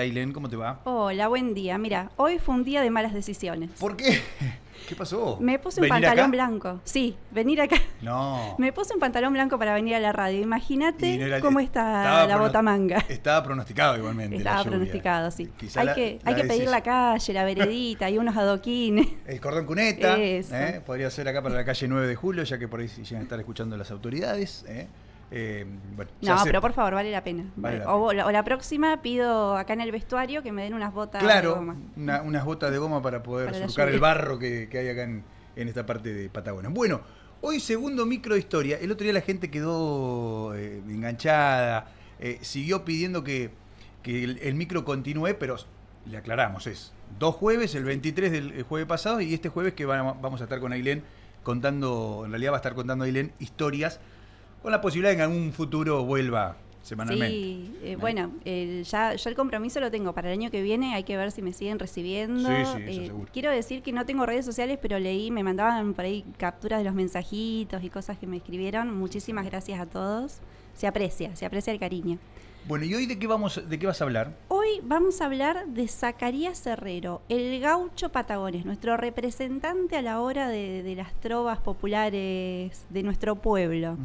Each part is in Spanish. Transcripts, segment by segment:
Ailén, ¿cómo te va? Hola, buen día. Mira, hoy fue un día de malas decisiones. ¿Por qué? ¿Qué pasó? Me puse un ¿Venir pantalón acá? blanco. Sí, venir acá. No. Me puse un pantalón blanco para venir a la radio. Y Imagínate no era- cómo estaba está la botamanga. Estaba pronosticado igualmente. Estaba la lluvia. pronosticado, sí. Quizá Hay que pedir la calle, la veredita y unos adoquines. El cordón cuneta. Eso. Podría ser acá para la calle 9 de julio, ya que por ahí llegan a estar escuchando las autoridades. Bueno, se No, acepta. pero por favor, vale la pena. Vale la O la próxima pido acá en el vestuario que me den unas botas de Claro, goma. unas botas de goma para poder Para la surcar el lluvia. barro que hay acá en esta parte de Patagonia. Bueno, hoy segundo micro de historia. El otro día la gente quedó enganchada, siguió pidiendo que el micro continúe, pero le aclaramos, es 2 jueves, el 23 del jueves pasado y este jueves que vamos a estar con Ailén contando, en realidad va a estar contando Ailén historias, con la posibilidad de que en algún futuro vuelva semanalmente. Sí, bueno, ya yo el compromiso lo tengo para el año que viene, hay que ver si me siguen recibiendo. Sí, eso seguro. Quiero decir que no tengo redes sociales, pero me mandaban por ahí capturas de los mensajitos y cosas que me escribieron. Muchísimas gracias a todos. Se aprecia el cariño. Bueno, ¿y hoy de qué vas a hablar? Hoy vamos a hablar de Zacarías Herrero, el gaucho patagonés, nuestro representante a la hora de las trovas populares de nuestro pueblo.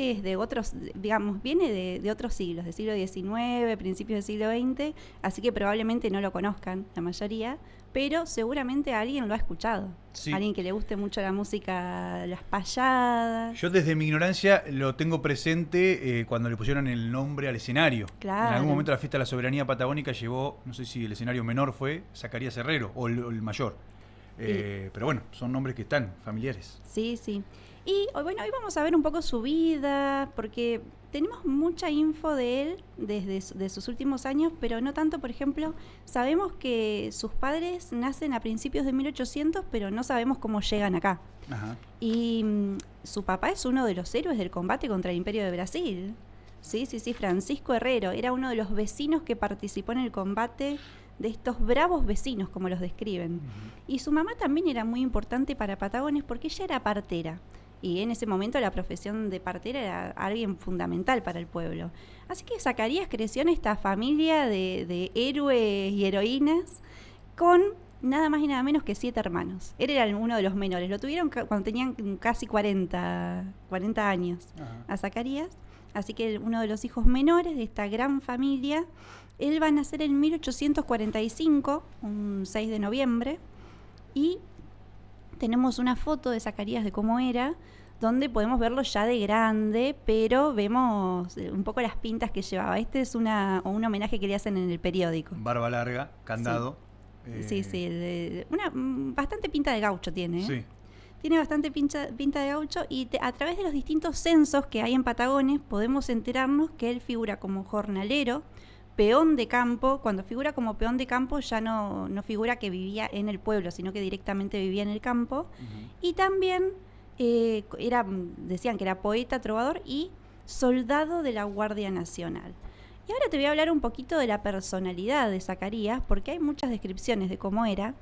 Es de otros, digamos, viene de otros siglos, del siglo XIX, principios del siglo XX, así que probablemente no lo conozcan la mayoría, pero seguramente alguien lo ha escuchado. Sí. Alguien que le guste mucho la música, las payadas. Yo desde mi ignorancia lo tengo presente cuando le pusieron el nombre al escenario. Claro. En algún momento la fiesta de la soberanía patagónica llevó, no sé si el escenario menor fue Zacarías Herrero o el mayor. Pero bueno, son nombres que están familiares. Sí, sí. Y hoy vamos a ver un poco su vida, porque tenemos mucha info de él de sus últimos años, pero no tanto, por ejemplo, sabemos que sus padres nacen a principios de 1800, pero no sabemos cómo llegan acá. Ajá. Y su papá es uno de los héroes del combate contra el Imperio de Brasil. Sí, Francisco Herrero era uno de los vecinos que participó en el combate de estos bravos vecinos, como los describen. Y su mamá también era muy importante para Patagones porque ella era partera. Y en ese momento la profesión de partera era alguien fundamental para el pueblo. Así que Zacarías creció en esta familia de héroes y heroínas con nada más y nada menos que 7 hermanos. Él era uno de los menores. Lo tuvieron cuando tenían casi 40 años. Ajá. A Zacarías. Así que uno de los hijos menores de esta gran familia. Él va a nacer en 1845, un 6 de noviembre. Y tenemos una foto de Zacarías de cómo era, donde podemos verlo ya de grande, pero vemos un poco las pintas que llevaba. Este es un homenaje que le hacen en el periódico. Barba larga, candado. Sí, bastante pinta de gaucho tiene. Sí. Tiene bastante pinta de gaucho y a través de los distintos censos que hay en Patagones podemos enterarnos que él figura como jornalero, peón de campo. Cuando figura como peón de campo ya no figura que vivía en el pueblo, sino que directamente vivía en el campo. Y también decían que era poeta, trovador y soldado de la Guardia Nacional. Y ahora te voy a hablar un poquito de la personalidad de Zacarías, porque hay muchas descripciones de cómo era.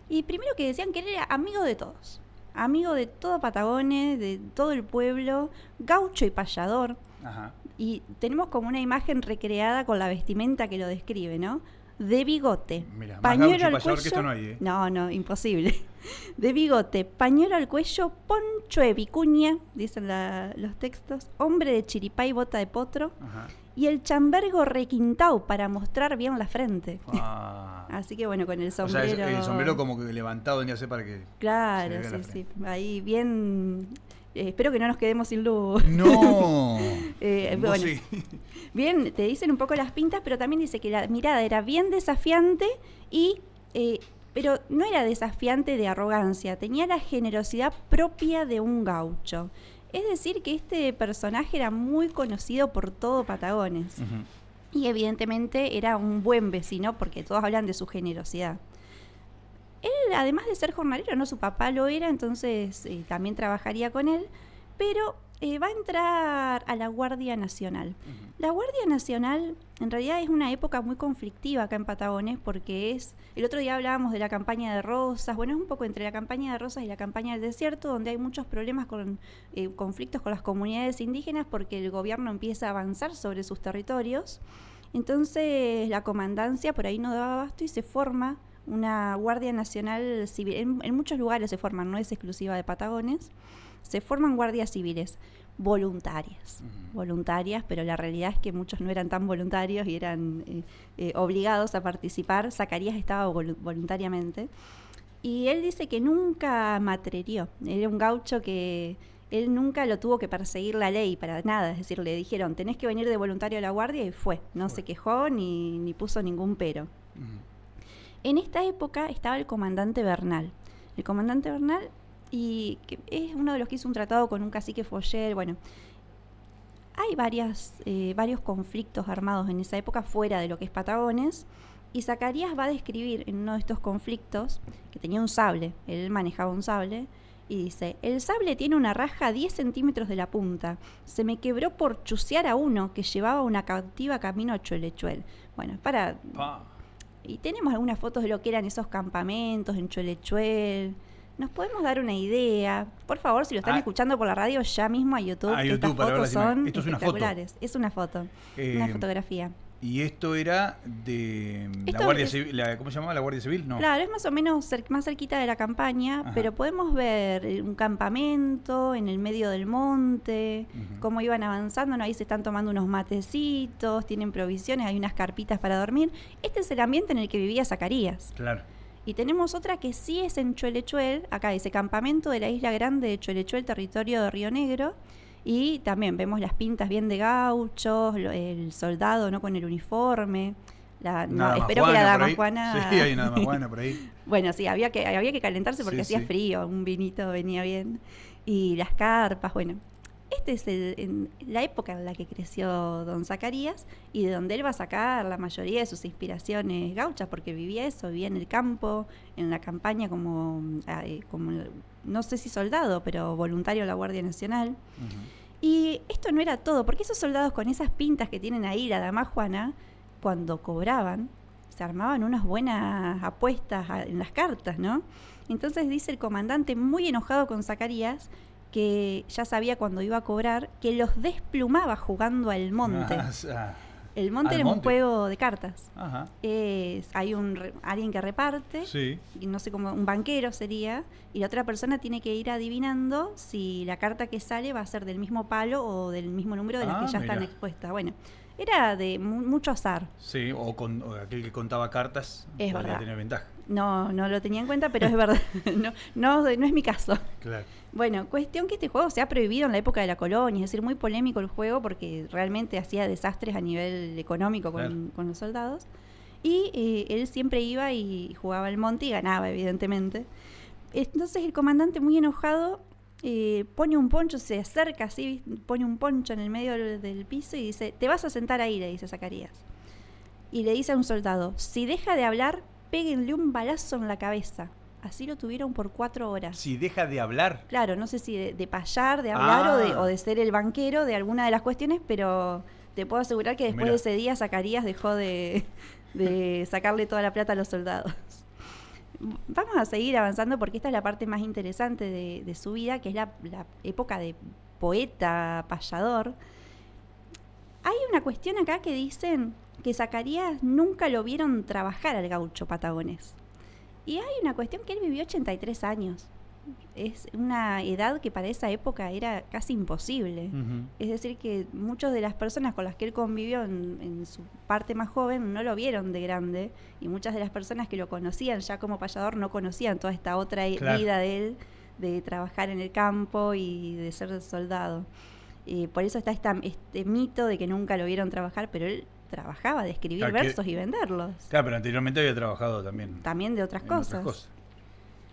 Y primero que decían que él era amigo de todos, amigo de todo Patagones, de todo el pueblo, gaucho y payador. Ajá. Y tenemos como una imagen recreada con la vestimenta que lo describe, ¿no? De bigote, Mirá, más pañuelo gaucho y al payador cuello. que esto no hay, No, imposible. De bigote, pañuelo al cuello, poncho de vicuña, dicen los textos, hombre de chiripá y bota de potro, Ajá. y el chambergo requintado para mostrar bien la frente. Ah. Así que bueno, con el O sea, sombrero. el sombrero como que levantado venía a ser para que... Claro, se le vea la sí. frente. Ahí bien. Espero que no nos quedemos sin luz. ¡No! Bueno, Vos sí. bien, te dicen un poco las pintas, pero también dice que la mirada era bien desafiante pero no era desafiante de arrogancia, tenía la generosidad propia de un gaucho. Es decir, que este personaje era muy conocido por todo Patagones. Y evidentemente era un buen vecino porque todos hablan de su generosidad. Él, además de ser jornalero, no, su papá lo era, entonces también trabajaría con él, pero va a entrar a la Guardia Nacional. La Guardia Nacional en realidad es una época muy conflictiva acá en Patagones porque el otro día hablábamos de la campaña de Rosas, bueno, es un poco entre la campaña de Rosas y la campaña del desierto, donde hay muchos problemas con conflictos con las comunidades indígenas porque el gobierno empieza a avanzar sobre sus territorios. Entonces la comandancia por ahí no daba abasto y se forma una Guardia Nacional Civil. En muchos lugares se forman, no es exclusiva de Patagones, se forman guardias civiles voluntarias, pero la realidad es que muchos no eran tan voluntarios y eran obligados a participar. Zacarías estaba voluntariamente y él dice que nunca matrerió, era un gaucho que él nunca lo tuvo que perseguir la ley para nada, es decir, le dijeron tenés que venir de voluntario a la guardia y fue, no se quejó ni puso ningún pero. En esta época estaba el comandante Bernal. El comandante Bernal, y que es uno de los que hizo un tratado con un cacique Foller. Bueno, hay varios conflictos armados en esa época fuera de lo que es Patagones, y Zacarías va a describir en uno de estos conflictos que tenía un sable, él manejaba un sable, y dice, el sable tiene una raja a 10 centímetros de la punta, se me quebró por chucear a uno que llevaba una cautiva camino a Cholechuel. Bueno, y tenemos algunas fotos de lo que eran esos campamentos en Cholechuel. ¿Nos podemos dar una idea? Por favor, si lo están escuchando por la radio, ya mismo a YouTube. YouTube estas fotos son esto es espectaculares. Es una foto, una fotografía. Y esto era de la Guardia Civil, ¿cómo se llamaba? ¿La Guardia Civil? No. Claro, es más o menos más cerquita de la campaña, pero podemos ver un campamento en el medio del monte, cómo iban avanzando, ¿no? Ahí se están tomando unos matecitos, tienen provisiones, hay unas carpitas para dormir. Este es el ambiente en el que vivía Zacarías. Claro. Y tenemos otra que sí es en Cholechuel, acá dice campamento de la Isla Grande de Cholechuel, territorio de Río Negro. Y también vemos las pintas bien de gauchos, el soldado no con el uniforme. Espero que la dama Juana. Sí, hay una dama Juana por ahí. Bueno, sí, había que calentarse porque hacía frío, un vinito venía bien. Y las carpas, bueno. Este es la época en la que creció don Zacarías y de donde él va a sacar la mayoría de sus inspiraciones gauchas, porque vivía en el campo, en la campaña como no sé si soldado, pero voluntario de la Guardia Nacional. Y esto no era todo, porque esos soldados con esas pintas que tienen ahí, la dama Juana, cuando cobraban, se armaban unas buenas apuestas en las cartas, ¿no? Entonces dice el comandante, muy enojado con Zacarías, que ya sabía cuando iba a cobrar, que los desplumaba jugando al monte. El monte era un juego de cartas. Hay alguien que reparte, y no sé cómo, un banquero sería, y la otra persona tiene que ir adivinando si la carta que sale va a ser del mismo palo o del mismo número de las que ya están expuestas. Bueno, era de mucho azar. Sí, o aquel que contaba cartas podría tener ventaja. No lo tenía en cuenta, pero es verdad. no es mi caso. Claro. Bueno, cuestión que este juego se ha prohibido en la época de la colonia, es decir, muy polémico el juego porque realmente hacía desastres a nivel económico con los soldados. Y él siempre iba y jugaba al monte y ganaba, evidentemente. Entonces el comandante, muy enojado, pone un poncho, se acerca así, pone un poncho en el medio del piso y dice, te vas a sentar ahí, le dice Zacarías. Y le dice a un soldado, si deja de hablar, péguenle un balazo en la cabeza. Así lo tuvieron por 4 horas. Si deja de hablar. Claro, no sé si de payar, de hablar o de ser el banquero de alguna de las cuestiones, pero te puedo asegurar que después de ese día Zacarías dejó de sacarle toda la plata a los soldados. Vamos a seguir avanzando porque esta es la parte más interesante de su vida, que es la época de poeta, payador. Hay una cuestión acá que dicen que Zacarías nunca lo vieron trabajar al gaucho patagonés. Y hay una cuestión que él vivió 83 años. Es una edad que para esa época era casi imposible. Es decir, que muchas de las personas con las que él convivió en su parte más joven no lo vieron de grande, y muchas de las personas que lo conocían ya como payador no conocían toda esta otra vida de él, de trabajar en el campo y de ser soldado. Por eso está este mito de que nunca lo vieron trabajar, pero él trabajaba de escribir versos y venderlos. Claro, pero anteriormente había trabajado también de otras cosas.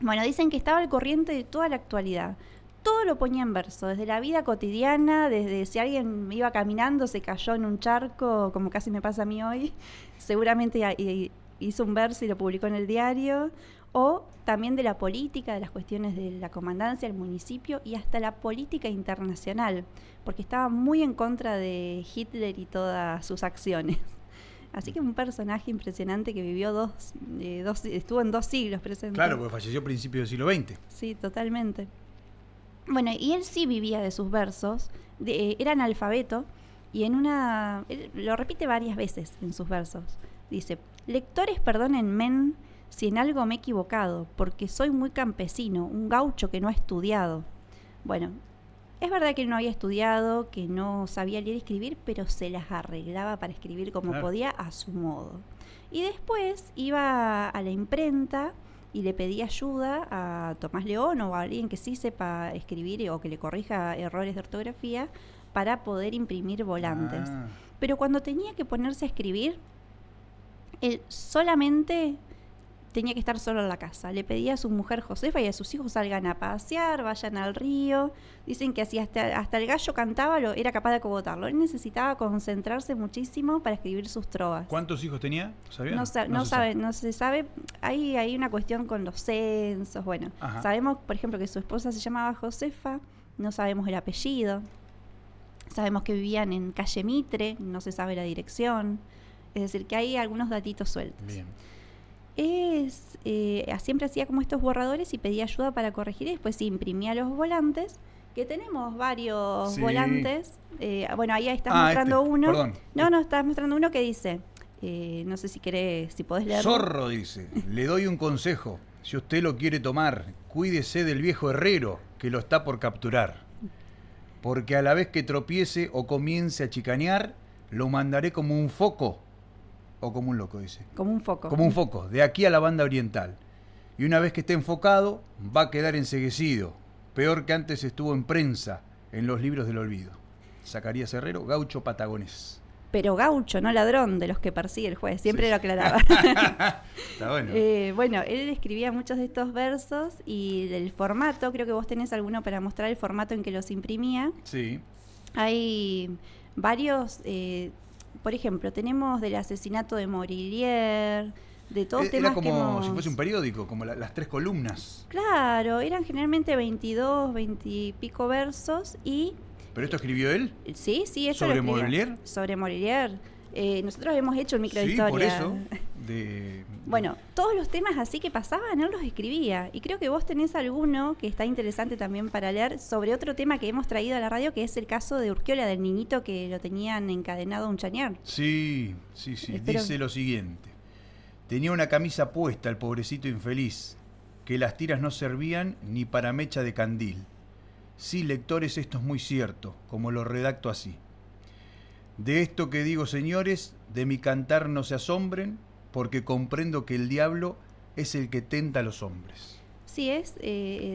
Bueno, dicen que estaba al corriente de toda la actualidad. Todo lo ponía en verso, desde la vida cotidiana, desde si alguien iba caminando, se cayó en un charco, como casi me pasa a mí hoy, seguramente hizo un verso y lo publicó en el diario, o también de la política, de las cuestiones de la comandancia, el municipio y hasta la política internacional, porque estaba muy en contra de Hitler y todas sus acciones. Así que un personaje impresionante que vivió estuvo en 2 siglos presente. Claro, porque falleció a principios del siglo XX. Sí, totalmente. Bueno, y él sí vivía de sus versos, era analfabeto, Y él lo repite varias veces en sus versos. Dice, lectores perdónenme si en algo me he equivocado, porque soy muy campesino, un gaucho que no ha estudiado. Bueno, es verdad que él no había estudiado, que no sabía leer y escribir, pero se las arreglaba para escribir como podía a su modo. Y después iba a la imprenta y le pedía ayuda a Tomás León o a alguien que sí sepa escribir o que le corrija errores de ortografía para poder imprimir volantes. Pero cuando tenía que ponerse a escribir, él solamente tenía que estar solo en la casa. Le pedía a su mujer Josefa y a sus hijos salgan a pasear, vayan al río. Dicen que así hasta el gallo cantaba, era capaz de acogotarlo. Él necesitaba concentrarse muchísimo para escribir sus trovas. ¿Cuántos hijos tenía? ¿Sabían? No se sabe. Hay una cuestión con los censos. Bueno, sabemos, por ejemplo, que su esposa se llamaba Josefa. No sabemos el apellido. Sabemos que vivían en calle Mitre. No se sabe la dirección. Es decir, que hay algunos datitos sueltos. Bien. Siempre hacía como estos borradores y pedía ayuda para corregir y después imprimía los volantes, que tenemos varios volantes. Bueno, ahí estás mostrando uno. Perdón. No, estás mostrando uno que dice, no sé si podés leerlo. Zorro dice, le doy un consejo, si usted lo quiere tomar, cuídese del viejo herrero que lo está por capturar, porque a la vez que tropiece o comience a chicanear, lo mandaré como un foco. O como un loco, dice. Como un foco. Como un foco, de aquí a la banda oriental. Y una vez que esté enfocado, va a quedar enceguecido. Peor que antes estuvo en prensa, en los libros del olvido. Zacarías Herrero, gaucho patagonés. Pero gaucho, no ladrón, de los que persigue el juez. Siempre lo aclaraba. Está bueno. Bueno, él escribía muchos de estos versos y el formato, creo que vos tenés alguno para mostrar el formato en que los imprimía. Sí. Hay varios... por ejemplo, tenemos del asesinato de Morilier, de todos temas era como que hemos... si fuese un periódico, como las 3 columnas. Claro, eran generalmente 22, 20 y pico versos y... ¿Pero esto escribió él? Sí, esto ¿Sobre Morilier? Sobre Morilier. Nosotros hemos hecho el microhistoria. Sí, por eso. Bueno, todos los temas así que pasaban, él los escribía. Y creo que vos tenés alguno que está interesante también para leer sobre otro tema que hemos traído a la radio, que es el caso de Urquiola, del niñito que lo tenían encadenado a un chañar. Sí. Dice lo siguiente. Tenía una camisa puesta el pobrecito infeliz, que las tiras no servían ni para mecha de candil. Sí, lectores, esto es muy cierto, como lo redacto así. De esto que digo, señores, de mi cantar no se asombren, porque comprendo que el diablo es el que tenta a los hombres. Sí,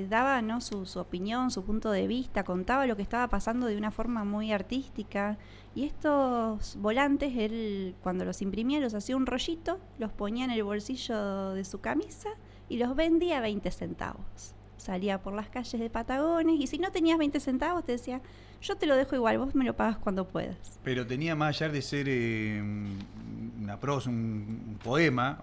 daba, ¿no?, su opinión, su punto de vista, contaba lo que estaba pasando de una forma muy artística. Y estos volantes, él cuando los imprimía, los hacía un rollito, los ponía en el bolsillo de su camisa y los vendía a 20 centavos. Salía por las calles de Patagones y si no tenías 20 centavos te decía, yo te lo dejo igual, vos me lo pagas cuando puedas. Pero tenía, más allá de ser una prosa, un poema,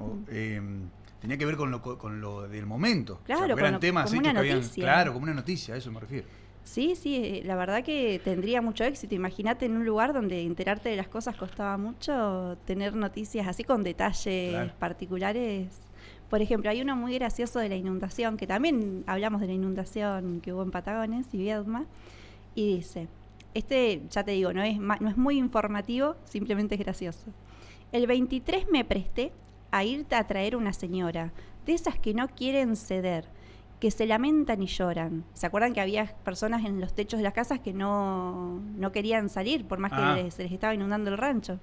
tenía que ver con lo del momento. Claro, o sea, eran temas como una noticia. Claro, como una noticia, a eso me refiero. Sí, la verdad que tendría mucho éxito. Imagínate en un lugar donde enterarte de las cosas costaba mucho, tener noticias así con detalles particulares. Por ejemplo, hay uno muy gracioso de la inundación, que también hablamos de la inundación que hubo en Patagones y Viedma, y dice, ya te digo, no es muy informativo, simplemente es gracioso. El 23 me presté a irte a traer una señora, de esas que no quieren ceder, que se lamentan y lloran. ¿Se acuerdan que había personas en los techos de las casas que no querían salir, por más que se les estaba inundando el rancho?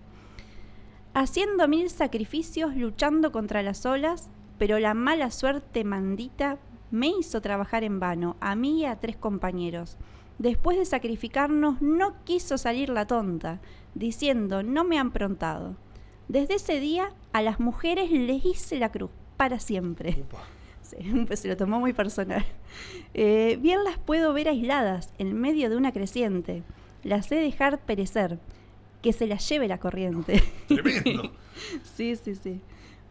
Haciendo 1000 sacrificios, luchando contra las olas, pero la mala suerte maldita me hizo trabajar en vano, a mí y a 3 compañeros. Después de sacrificarnos, no quiso salir la tonta, diciendo, no me han prontado. Desde ese día, a las mujeres les hice la cruz, para siempre. Se lo tomó muy personal. Bien las puedo ver aisladas, en medio de una creciente. Las he dejar perecer, que se las lleve la corriente. Tremendo. Sí.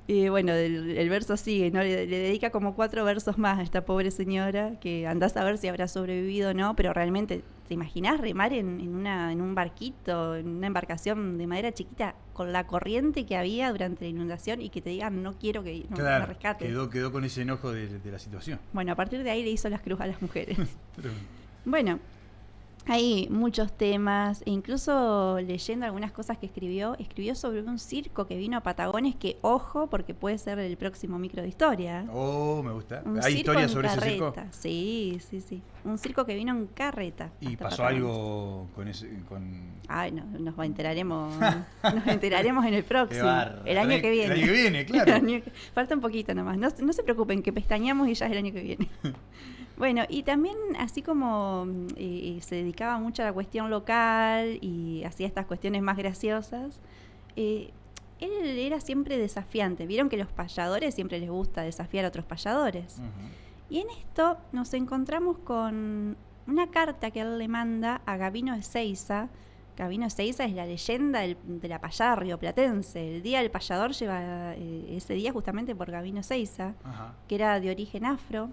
Y bueno, el verso sigue, ¿no? Le dedica como 4 versos más a esta pobre señora, que andás a ver si habrá sobrevivido o no, pero realmente, ¿te imaginás remar en un barquito, en una embarcación de madera chiquita, con la corriente que había durante la inundación y que te digan, no quiero que me rescates? Quedó con ese enojo de la situación. Bueno, a partir de ahí le hizo las cruz a las mujeres. Bueno, Hay muchos temas, e incluso leyendo algunas cosas que escribió sobre un circo que vino a Patagones, que ojo, porque puede ser el próximo micro de historia. Oh, me gusta. Un ¿Hay circo historias en sobre ese circo? carreta. Sí, sí, sí. Un circo que vino en carreta. ¿Y hasta pasó Patagones. algo con ese? Ay, no, nos enteraremos en el próximo. bárbaro. El año que viene. El año que viene, claro. Falta un poquito nomás. No se preocupen, que pestañeamos y ya es el año que viene. Bueno, y también así como se dedicaba mucho a la cuestión local y hacía estas cuestiones más graciosas, él era siempre desafiante. Vieron que los payadores siempre les gusta desafiar a otros payadores. Uh-huh. Y en esto nos encontramos con una carta que él le manda a Gabino Ezeiza. Gabino Ezeiza es la leyenda de la payada rioplatense. El Día del Payador lleva ese día justamente por Gabino Ezeiza, Ajá. que era de origen afro.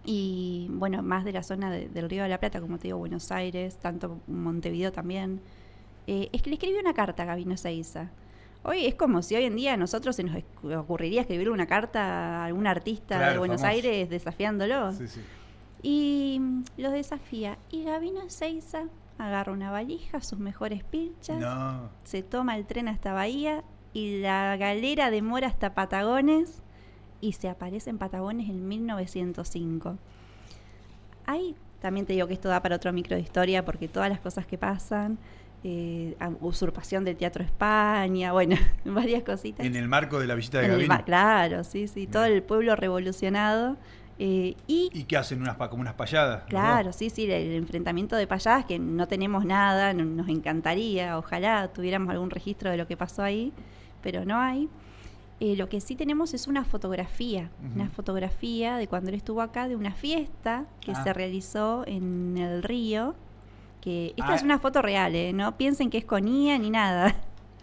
Y bueno, más de la zona del Río de la Plata, como te digo, Buenos Aires, tanto Montevideo también. Es que le escribió una carta a Gabino Ezeiza. Hoy es como si hoy en día a nosotros se nos ocurriría escribirle una carta a algún artista Claro, de Buenos famoso. Aires desafiándolo. Sí, sí. Y los desafía. Y Gabino Ezeiza agarra una valija, sus mejores pilchas, No. se toma el tren hasta Bahía y la galera demora hasta Patagones y se aparece en Patagones en 1905. Ahí también te digo que esto da para otro micro de historia porque todas las cosas que pasan, usurpación del Teatro España, bueno, varias cositas. En el marco de la visita de En el Gabino. claro, sí, sí, todo el pueblo revolucionado. ¿Y qué hacen? Como unas payadas. Claro, ¿no? sí, el enfrentamiento de payadas, que no tenemos nada, nos encantaría, ojalá tuviéramos algún registro de lo que pasó ahí, pero no hay. Lo que sí tenemos es una fotografía de cuando él estuvo acá, de una fiesta que se realizó en el río, que esta es una foto real, no piensen que es con IA ni nada.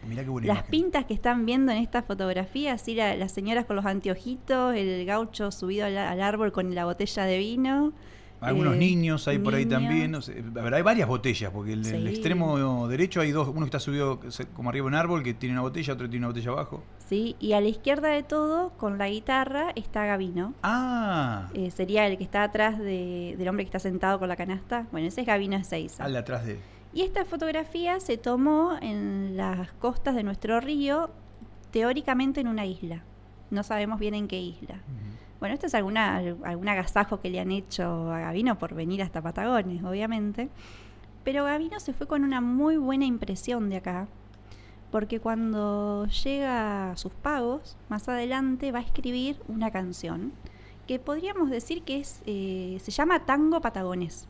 Mirá qué buena Las imagen. pintas que están viendo en esta fotografía, así las señoras con los anteojitos, el gaucho subido al árbol con la botella de vino. Algunos niños hay por ahí niños. también. No sé, la verdad, hay varias botellas, porque en el Sí. extremo derecho hay dos. Uno que está subido como arriba de un árbol, que tiene una botella, otro tiene una botella abajo. Sí, y a la izquierda de todo, con la guitarra, está Gabino. Ah, Sería el que está atrás del hombre que está sentado con la canasta. Bueno, ese es Gabino Ezeiza. al de atrás de él. Y esta fotografía se tomó en las costas de nuestro río, teóricamente en una isla. No sabemos bien en qué isla. Bueno, esto es algún agasajo que le han hecho a Gabino por venir hasta Patagones, obviamente. Pero Gabino se fue con una muy buena impresión de acá, porque cuando llega a sus pagos, más adelante va a escribir una canción que podríamos decir que se llama Tango Patagonés.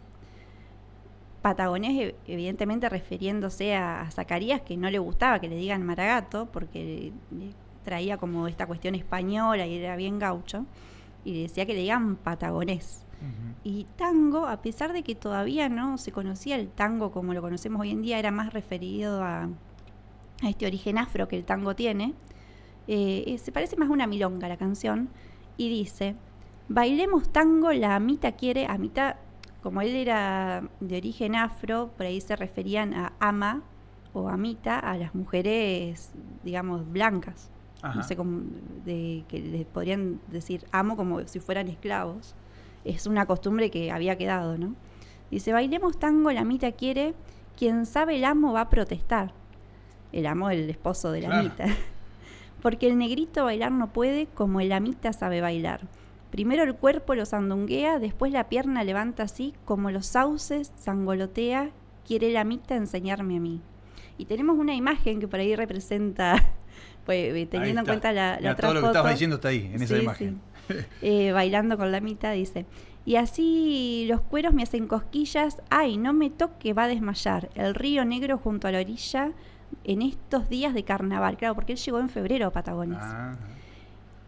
Patagonés, evidentemente refiriéndose a Zacarías, que no le gustaba que le digan Maragato, porque traía como esta cuestión española y era bien gaucho, y le decía que le digan Patagonés. Y tango, a pesar de que todavía no se conocía el tango como lo conocemos hoy en día, era más referido a este origen afro que el tango tiene, se parece más a una milonga la canción, y dice: bailemos tango, la amita quiere. Amita, como él era de origen afro, por ahí se referían a ama o amita a las mujeres, digamos, blancas. Ajá. No sé cómo, que les podrían decir amo como si fueran esclavos. Es una costumbre que había quedado, ¿no? Dice: bailemos tango, la amita quiere, quien sabe el amo va a protestar. El amo, el esposo de la amita. Porque el negrito bailar no puede como el amita sabe bailar. Primero el cuerpo lo sandunguea, después la pierna levanta así, como los sauces sangolotea, quiere la amita enseñarme a mí. Y tenemos una imagen que por ahí representa, pues, teniendo en cuenta la Mirá, otra todo lo que foto. estabas diciendo está ahí, en esa Sí, imagen. sí. Bailando con la amita, dice: y así los cueros me hacen cosquillas, ay, no me toque, va a desmayar. El río negro junto a la orilla en estos días de carnaval. Claro, porque él llegó en febrero a Patagones.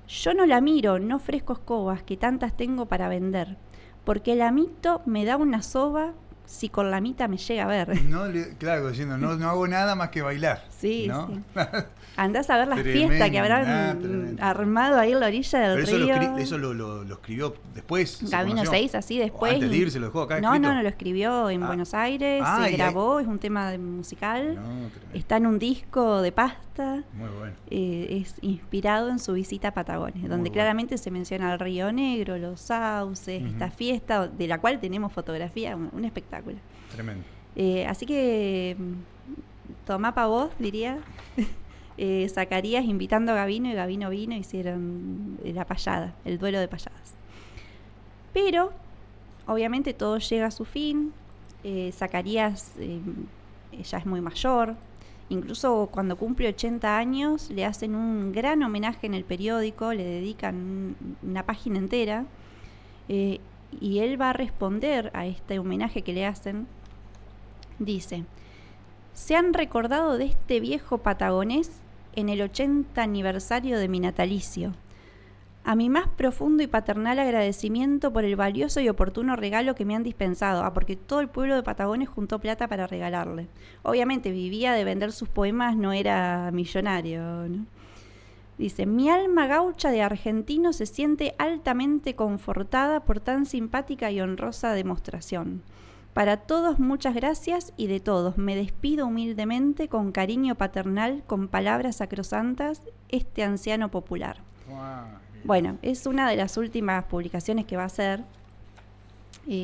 Yo no la miro, no ofrezco escobas, que tantas tengo para vender, porque el amito me da una soba si con la amita me llega a ver. Claro, diciendo, no hago nada más que bailar. Sí, ¿no? sí. Andás a ver las Tremendo, fiestas que habrán armado ahí en la orilla del Pero río. eso lo escribió después. ¿se Gabino conoció? 6, así después. ¿O antes de irse lo dejó acá No, escrito? no, lo escribió en Buenos Aires, Ah, se y grabó, es un tema musical. No, tremendo. Está en un disco de pasta. Muy bueno. Es inspirado en su visita a Patagones, donde bueno. claramente se menciona el Río Negro, los sauces, esta fiesta de la cual tenemos fotografía, un espectáculo. Tremendo. Así que tomá pa' vos, diría. Zacarías invitando a Gabino y Gabino vino, hicieron la payada, el duelo de payadas. Pero, obviamente, todo llega a su fin. Zacarías ya es muy mayor. Incluso cuando cumple 80 años, le hacen un gran homenaje en el periódico, le dedican una página entera. Y él va a responder a este homenaje que le hacen. Dice: se han recordado de este viejo patagonés en el 80 aniversario de mi natalicio. A mi más profundo y paternal agradecimiento por el valioso y oportuno regalo que me han dispensado. Porque todo el pueblo de Patagones juntó plata para regalarle. Obviamente vivía de vender sus poemas, no era millonario, ¿no? Dice: mi alma gaucha de argentino se siente altamente confortada por tan simpática y honrosa demostración. Para todos muchas gracias y de todos me despido humildemente con cariño paternal, con palabras sacrosantas, este anciano popular. Wow. Bueno, es una de las últimas publicaciones que va a hacer,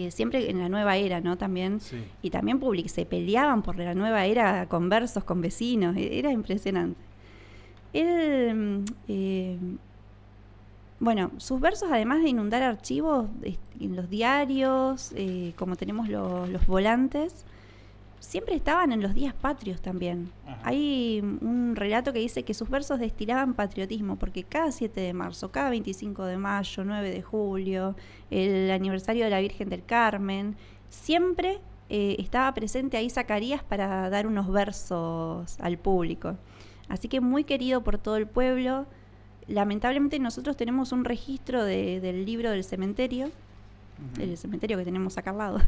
siempre en la nueva era, ¿no? También. Sí. Y también se peleaban por la nueva era con versos, con vecinos, era impresionante. Él, bueno, sus versos, además de inundar archivos en los diarios, como tenemos los volantes, siempre estaban en los días patrios también. Ajá. Hay un relato que dice que sus versos destilaban patriotismo, porque cada 7 de marzo, cada 25 de mayo, 9 de julio, el aniversario de la Virgen del Carmen, siempre estaba presente ahí Zacarías para dar unos versos al público. Así que muy querido por todo el pueblo. Lamentablemente nosotros tenemos un registro del libro del cementerio, el cementerio que tenemos acá al lado.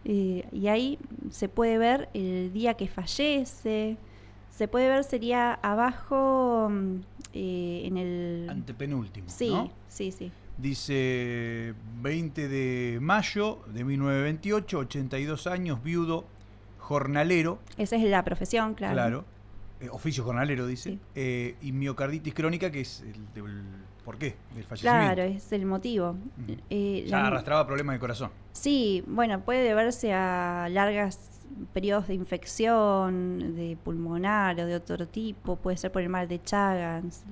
Y ahí se puede ver el día que fallece, se puede ver, sería abajo en el... antepenúltimo, sí, ¿no? Sí, sí. Dice 20 de mayo de 1928, 82 años, viudo, jornalero. Esa es la profesión, claro. Claro, oficio jornalero dice, sí. Y miocarditis crónica, que es el ¿por qué? Del fallecimiento. Claro, es el motivo. Ya arrastraba problemas de corazón. Sí, bueno, puede deberse a largas periodos de infección, de pulmonar o de otro tipo, puede ser por el mal de Chagas,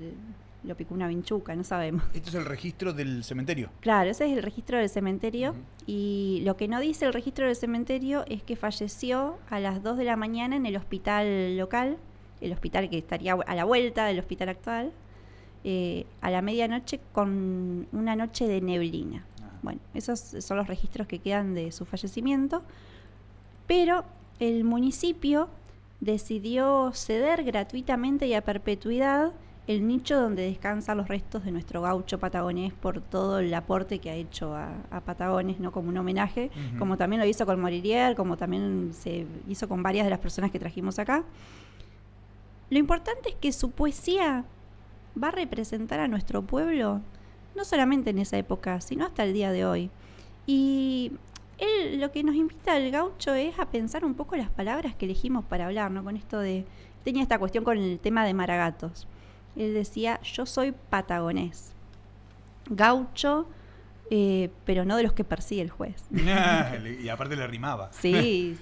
lo picó una vinchuca, no sabemos. Este es el registro del cementerio. Claro, ese es el registro del cementerio. Y lo que no dice el registro del cementerio es que falleció a las 2 de la mañana en el hospital local, el hospital que estaría a la vuelta del hospital actual, a la medianoche con una noche de neblina. Bueno, esos son los registros que quedan de su fallecimiento, pero el municipio decidió ceder gratuitamente y a perpetuidad el nicho donde descansan los restos de nuestro gaucho patagonés por todo el aporte que ha hecho a Patagones, ¿no? Como un homenaje, como también lo hizo con Morilier, como también se hizo con varias de las personas que trajimos acá. Lo importante es que su poesía va a representar a nuestro pueblo, no solamente en esa época, sino hasta el día de hoy. Y él lo que nos invita al gaucho es a pensar un poco las palabras que elegimos para hablar, ¿no? Con esto de... Tenía esta cuestión con el tema de Maragatos. Él decía: yo soy patagonés, gaucho, pero no de los que persigue el juez. Y aparte le rimaba. Sí.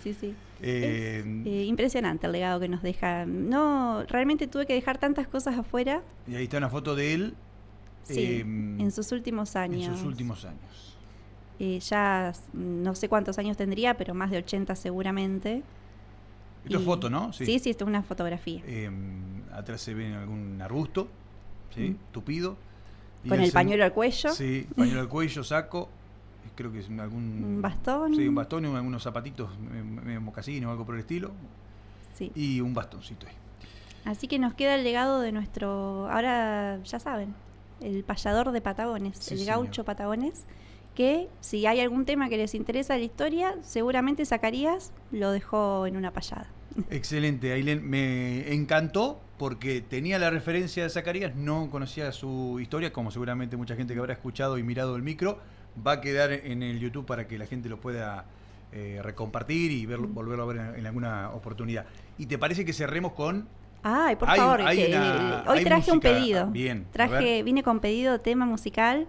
Es impresionante el legado que nos deja. No, realmente tuve que dejar tantas cosas afuera. Y ahí está una foto de él. Sí, en sus últimos años. En sus últimos años. Ya no sé cuántos años tendría, pero más de 80 seguramente. Esto es foto, ¿no? Sí, esto es una fotografía. Atrás se ve algún arbusto, ¿sí? Tupido. Con el pañuelo al cuello. Sí, pañuelo al cuello, saco. Creo que es un bastón. Sí, un bastón y algunos zapatitos, mocasines o algo por el estilo. Sí. Y un bastoncito ahí. Así que nos queda el legado de nuestro, ahora ya saben, el payador de Patagones, sí, el gaucho patagonés, que si hay algún tema que les interesa de la historia, seguramente Zacarías lo dejó en una payada. Excelente, Ailén. Me encantó porque tenía la referencia de Zacarías, no conocía su historia, como seguramente mucha gente que habrá escuchado y mirado el micro. Va a quedar en el YouTube para que la gente lo pueda recompartir y volverlo a ver en alguna oportunidad. ¿Y te parece que cerremos con...? Ay, por favor, hoy traje un pedido. Bien. Vine con pedido tema musical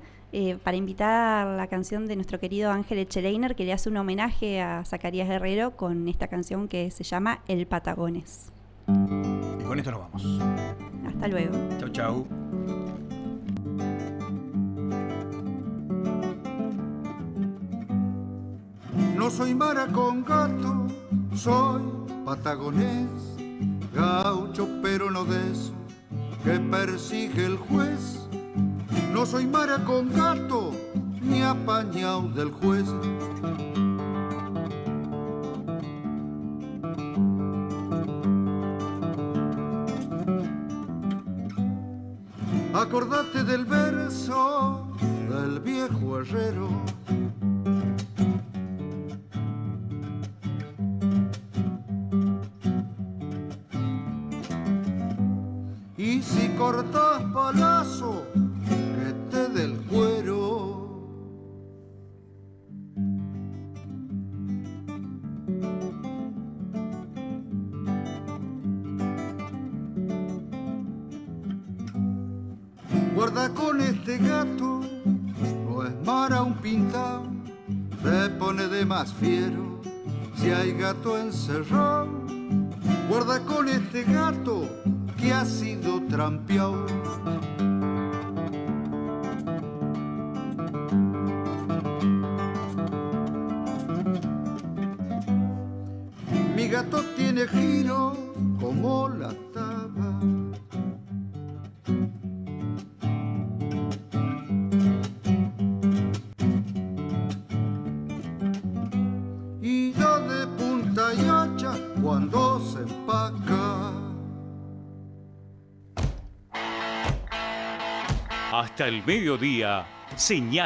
para invitar la canción de nuestro querido Ángel Echeleiner, que le hace un homenaje a Zacarías Guerrero con esta canción que se llama El Patagones. Y con esto nos vamos. Hasta luego. Chau, chau. No soy mara con gato, soy patagonés, gaucho pero no de eso que persigue el juez. No soy mara con gato, ni apañado del juez. Acordate del verso del viejo herrero. Y si cortas palazo, que te dé el cuero. Guarda con este gato, no es mara un pintao, se pone de más fiero si hay gato encerrado. Guarda con este gato que ha sido trampeado. Mi gato tiene giro como la taba. Y da de punta y hacha cuando se empaca. Hasta el mediodía, señal